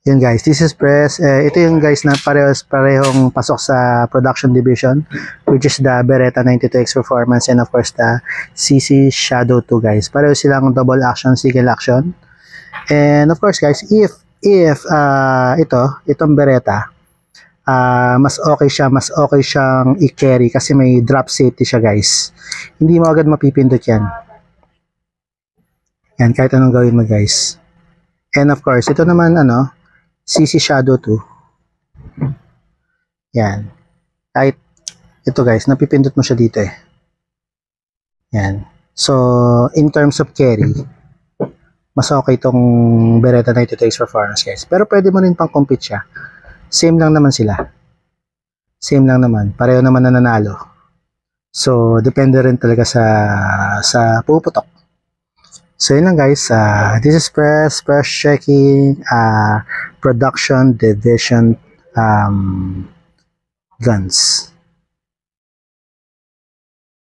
Yun guys, this is press. Ito yung guys na parehong pasok sa production division, which is the Beretta 92X Performance and of course the CC Shadow 2 guys. Pareho silang double action, single action. And of course guys, if itong Beretta, mas okay siyang i-carry kasi may drop safety siya guys. Hindi mo agad mapipindot yan. Yan, kahit anong gawin mo guys. And of course, ito naman CC Shadow 2. Yan. Kahit ito guys, napipindot mo siya dito eh. Yan. So, in terms of carry, mas okay itong Beretta 92X Performance guys. Pero pwede mo rin pang compete siya. Same lang naman sila. Same lang naman. Pareho naman na nanalo. So, depende rin talaga sa puputok. So, yun lang guys. This is press checking, production division guns.